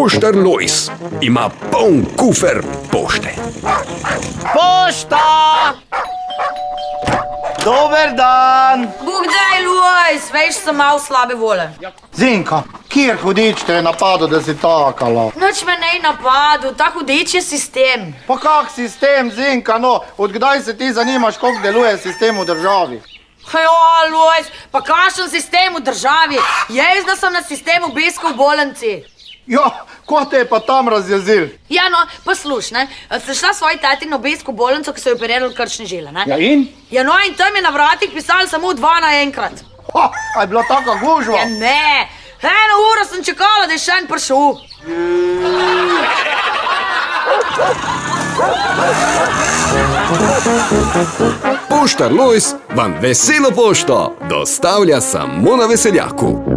Poštar Lojz ima poln kufer pošte. Pošta! Dober dan! Bog daj, Lojz, veš, sem malo slabe vole. Zinka, kjer hudič te je napadel, da si takala? Noč me ne je napadel, ta hudič je sistem. Pa kak sistem, Zinka, no? Odkdaj se ti zanimaš, kako deluje sistem v državi? Jo, Lojz, pa kakšen sistem v državi? Jaz da sem na sistemu obiskal v bolnici. Jo, ko te je pa tam razjezil? Ja, no, posluš, ne? Sem šla svoji tati na obisk v bolnico, ki so jo operirali krčne žile, ne? Ja in? Ja, no, in tam je na vratih pisali samo 2 naenkrat. Ha, a je bila taka gužva? Ja, ne. 1 uro sem čakala, da je še en prišel. Poštar Lojz vam veselo pošto dostavlja samo na Veseljaku.